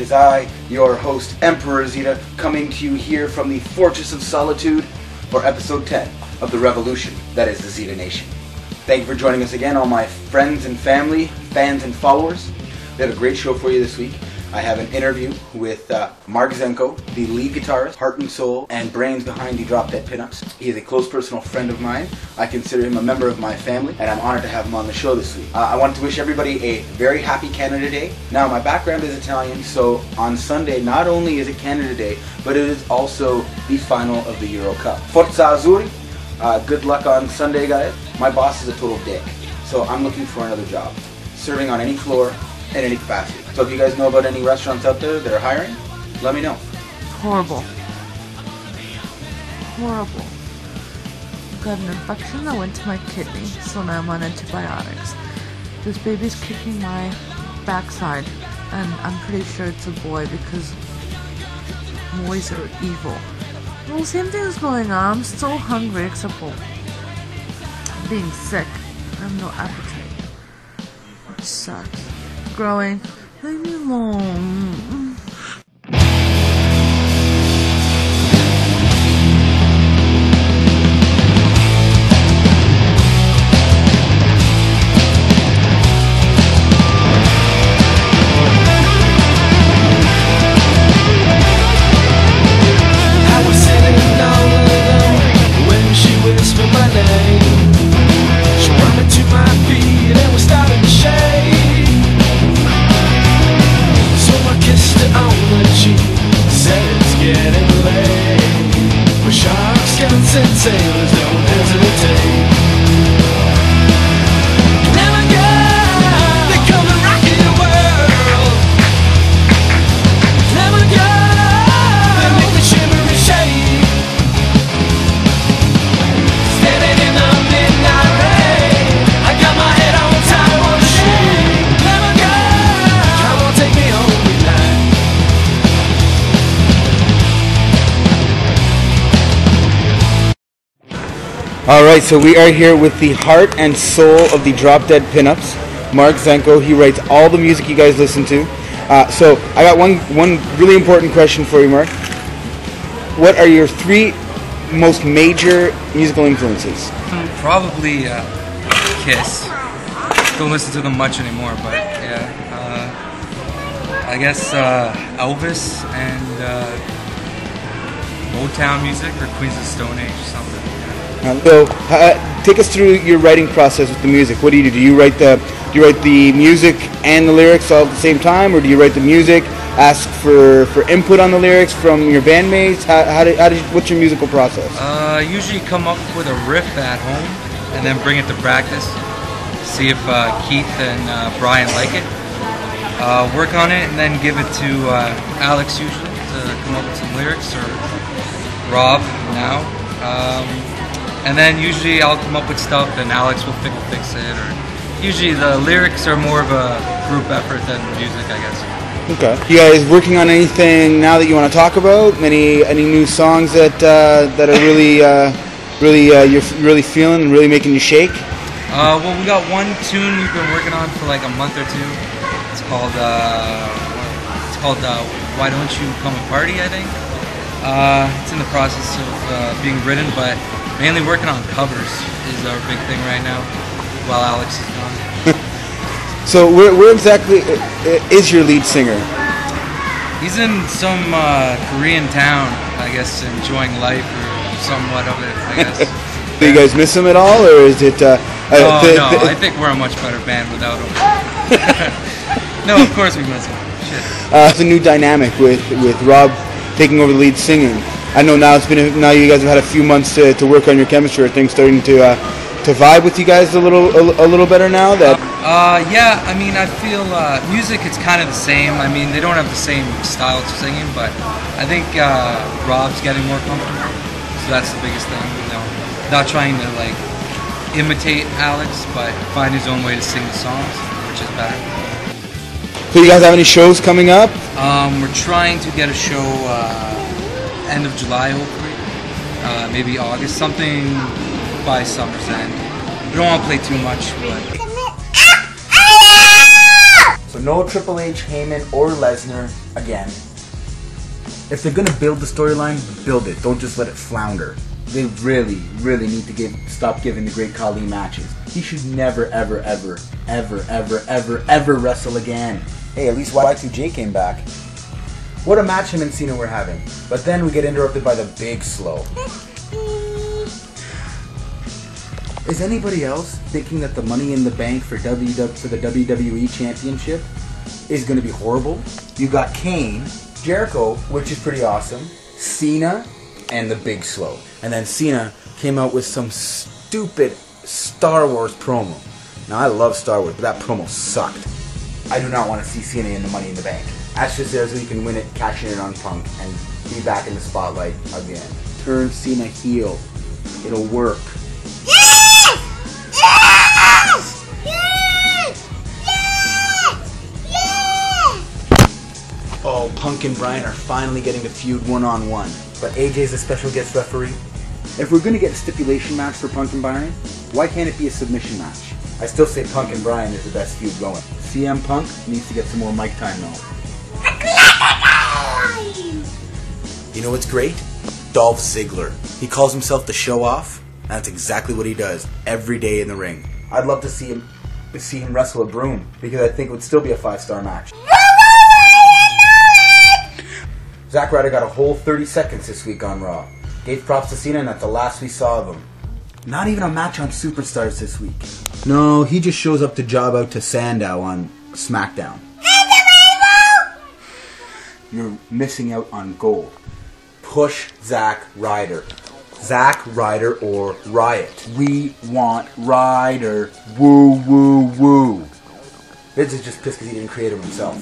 is I, your host, Emperor Zita, coming to you here from the Fortress of Solitude for episode 10 of the revolution that is the Zita Nation. Thank you for joining us again, all my friends and family, fans and followers. We have a great show for you this week. I have an interview with Mark Zenko, the lead guitarist, heart and soul, and brains behind the Drop Dead Pinups. He is a close personal friend of mine. I consider him a member of my family, and I'm honored to have him on the show this week. I want to wish everybody a very happy Canada Day. Now, my background is Italian, so on Sunday, not only is it Canada Day, but it is also the final of the Euro Cup. Forza Azzurri. Good luck on Sunday, guys. My boss is a total dick, so I'm looking for another job, serving on any floor, in any capacity. So if you guys know about any restaurants out there that are hiring, let me know. Horrible. Horrible. I've got an infection that went to my kidney, so now I'm on antibiotics. This baby's kicking my backside, and I'm pretty sure it's a boy because boys are evil. Well, same thing is going on. I'm still hungry except for being sick. I have no appetite. It sucks. Growing. Leave me alone. Sailors don't hesitate. Never go, they come to rock your world. Never go, they make the shimmer and shake. Standing in the midnight rain, I got my head on tight, I wanna shake. Never go, come on, take me home tonight. Alright, so we are here with the heart and soul of the Drop Dead Pinups, Mark Zenko. He writes all the music you guys listen to. So I got one really important question for you, Mark. What are your three most major musical influences? Probably Kiss. Don't listen to them much anymore, but yeah. I guess Elvis and Motown music or Queens of Stone Age or something. So, take us through your writing process with the music. What do? Do you write the music and the lyrics all at the same time, or do you write the music, ask for input on the lyrics from your bandmates? What's your musical process? Usually come up with a riff at home and then bring it to practice. See if Keith and Brian like it. Work on it and then give it to Alex usually to come up with some lyrics, or Rob now. And then usually I'll come up with stuff and Alex will fix it, or usually the lyrics are more of a group effort than music, I guess. Okay. You guys working on anything now that you want to talk about? Any new songs that are you're really feeling and really making you shake? Well, we got one tune we've been working on for like a month or two. It's called Why Don't You Come and Party, I think. It's in the process of being written, but mainly working on covers is our big thing right now, while Alex is gone. So where exactly is your lead singer? He's in some Korean town, I guess, enjoying life or somewhat of it, I guess. Do you guys miss him at all, or is it... no, I think we're a much better band without him. No, of course we miss him. Shit. It's a new dynamic with Rob taking over the lead singing. I know now now you guys have had a few months to work on your chemistry. Are things starting to vibe with you guys a little better now? Yeah, I mean, I feel music, it's kind of the same. I mean, they don't have the same style of singing, but I think Rob's getting more comfortable, so that's the biggest thing. You know, not trying to like imitate Alex, but find his own way to sing the songs, which is better. So you guys have any shows coming up? We're trying to get a show end of July, hopefully. Maybe August, something by summer's end. We don't want to play too much, but... So So no Triple H, Heyman, or Lesnar again. If they're gonna build the storyline, build it. Don't just let it flounder. They really, really need to stop giving the Great Khali matches. He should never, ever, ever, ever, ever, ever, ever wrestle again. Hey, at least Y2J came back. What a match him and Cena were having. But then we get interrupted by the big slow. Is anybody else thinking that the Money in the Bank for the WWE Championship is going to be horrible? You got Kane, Jericho, which is pretty awesome, Cena, and the big slow. And then Cena came out with some stupid Star Wars promo. Now I love Star Wars, but that promo sucked. I do not want to see Cena in the Money in the Bank. That's just there so he can win it, cash in on Punk, and be back in the spotlight again. Turn Cena heel. It'll work. Oh, Punk and Bryan are finally getting to feud one-on-one. But AJ's a special guest referee. If we're going to get a stipulation match for Punk and Bryan, why can't it be a submission match? I still say Punk and Bryan is the best feud going. CM Punk needs to get some more mic time though. You know what's great? Dolph Ziggler. He calls himself the show-off. That's exactly what he does every day in the ring. I'd love to see him wrestle a broom because I think it would still be a 5-star match. Zack Ryder got a whole 30 seconds this week on Raw. Gave props to Cena, and that's the last we saw of him. Not even a match on Superstars this week. No, he just shows up to job out to Sandow on SmackDown. You're missing out on gold. Push Zack Ryder. Zack Ryder or Riot. We want Ryder. Woo, woo, woo. Vince is just pissed because he didn't create him himself.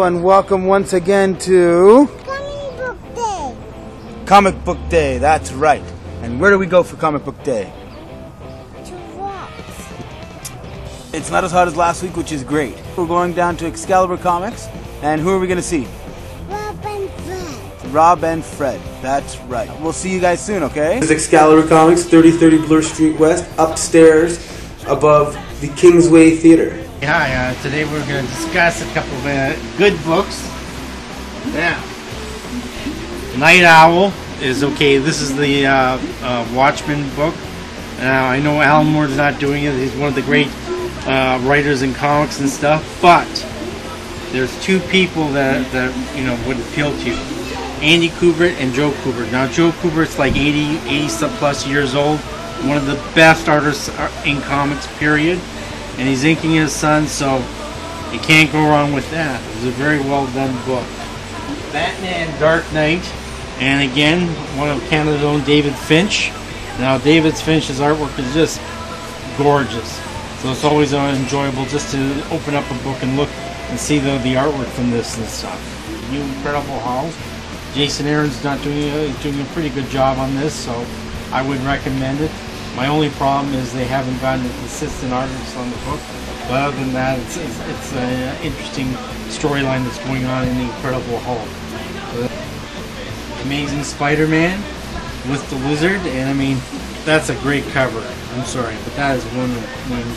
And welcome once again to Comic Book Day. Comic Book Day, that's right. And where do we go for Comic Book Day? To what? It's not as hot as last week, which is great. We're going down to Excalibur Comics, and who are we going to see? Rob and Fred. Rob and Fred, that's right. We'll see you guys soon, okay? This is Excalibur Comics, 3030 Bloor Street West, upstairs above the Kingsway Theater. Hi, today we're going to discuss a couple of good books. Yeah. Night Owl is okay. This is the Watchmen book. Now, I know Alan Moore's not doing it. He's one of the great writers in comics and stuff. But there's two people that you know would appeal to you. Andy Kubert and Joe Kubert. Now, Joe Kubert's like 80 plus years old. One of the best artists in comics, period. And he's inking his son, so you can't go wrong with that. It was a very well done book. Batman Dark Knight, and again, one of Canada's own David Finch. Now, David Finch's artwork is just gorgeous. So it's always enjoyable just to open up a book and look and see the artwork from this and stuff. New incredible hauls. Jason Aaron's doing a pretty good job on this, so I would recommend it. My only problem is they haven't gotten a consistent artist on the book, but other than that, it's an interesting storyline that's going on in the Incredible Hulk. Amazing Spider-Man with the Lizard, and I mean, that's a great cover. I'm sorry, but that is one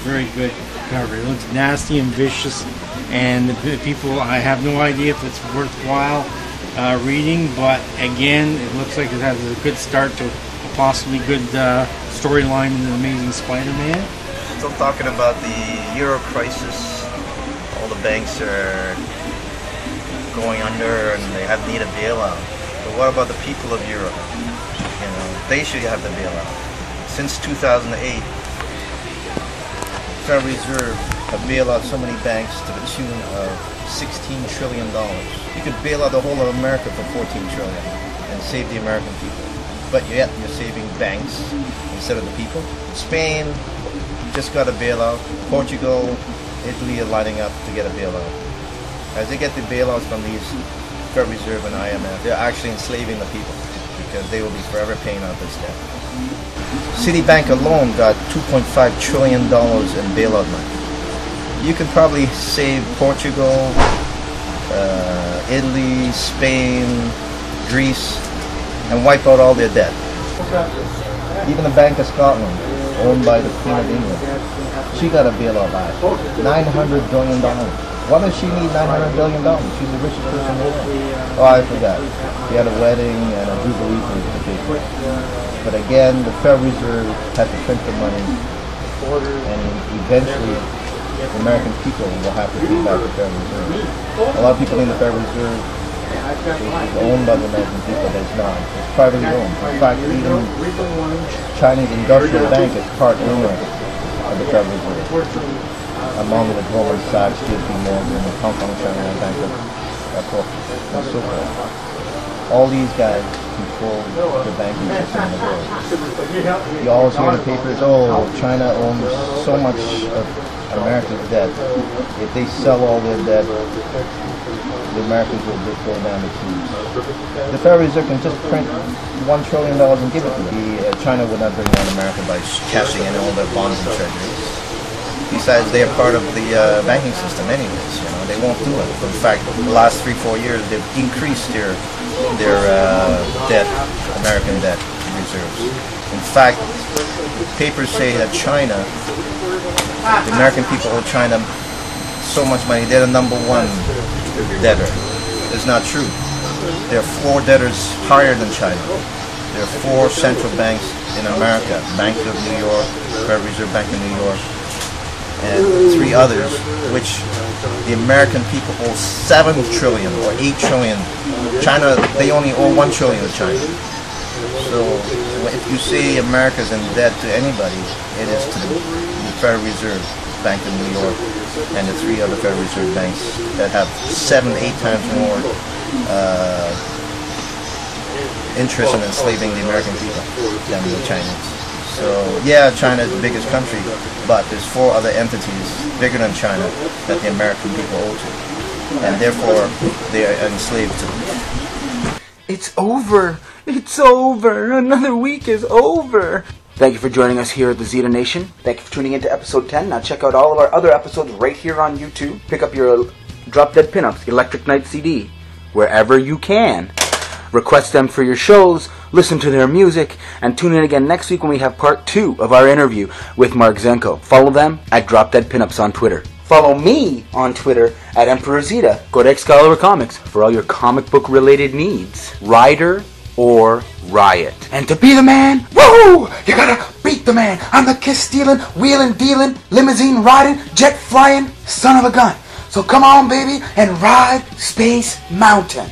very good cover. It looks nasty and vicious, and the people, I have no idea if it's worthwhile reading, but again, it looks like it has a good start to a possibly good storyline in the Amazing Spider-Man. Still talking about the Euro crisis. All the banks are going under and they have need a bailout. But what about the people of Europe? You know, they should have the bailout. Since 2008, Federal Reserve have bailed out so many banks to the tune of $16 trillion. You could bail out the whole of America for $14 trillion and save the American people. But yet you're saving banks instead of the people. Spain just got a bailout. Portugal, Italy are lining up to get a bailout. As they get the bailouts from these Federal Reserve and IMF, they're actually enslaving the people because they will be forever paying out this debt. Citibank alone got $2.5 trillion in bailout money. You could probably save Portugal, Italy, Spain, Greece, and wipe out all their debt. Even the Bank of Scotland, owned by the Queen of England, she got a bailout last year. $900 billion. Why does she need $900 billion? She's the richest person in the world. Oh, I forgot. She had a wedding and a jubilee for the big. But again, the Federal Reserve had to print the money, and eventually the American people will have to pay back the Federal Reserve. A lot of people think the Federal Reserve is owned by the American people, but it's not. It's privately owned. In fact, even Chinese Industrial Bank is part owner of the Federal Reserve, among the Goldman Sachs, JP Morgan, the Hong Kong China Bank, and so forth. All these guys control the banking system in the world. You always hear in the papers, oh, China owns so much of America's debt. If they sell all their debt, the Americans will just go down the tubes. The Federal Reserve can just print $1 trillion and give it to them. China would not bring down America by cashing in all their bonds and treasuries. Besides, they are part of the banking system anyways. You know, they won't do it. In fact, the last 3-4 years, they've increased their debt, American debt reserves. In fact, papers say that China, the American people owe China so much money. They're the #1 debtor. It's not true. There are 4 debtors higher than China. There are 4 central banks in America: Bank of New York, Federal Reserve Bank of New York, and 3 others, which the American people owe $7 trillion or $8 trillion. China, they only owe $1 trillion to China. So if you say America's in debt to anybody, it is to the Federal Reserve Bank of New York and the 3 other Federal Reserve banks that have 7-8 times more interest in enslaving the American people than the Chinese. So yeah, China is the biggest country, but there's 4 other entities bigger than China that the American people owe to, and therefore they are enslaved to. It's over. It's over. Another week is over. Thank you for joining us here at the Zita Nation. Thank you for tuning into episode 10. Now check out all of our other episodes right here on YouTube. Pick up your Drop Dead Pinups Electric Night CD wherever you can. Request them for your shows, listen to their music, and tune in again next week when we have part 2 of our interview with Mark Zenko. Follow them at Drop Dead Pinups on Twitter. Follow me on Twitter at Emperor Zita. Go to Excalibur Comics for all your comic book related needs. Rider or riot. And to be the man, woo! You gotta beat the man. I'm the kiss stealing, wheeling, dealing, limousine riding, jet flying son of a gun. So come on, baby, and ride Space Mountain.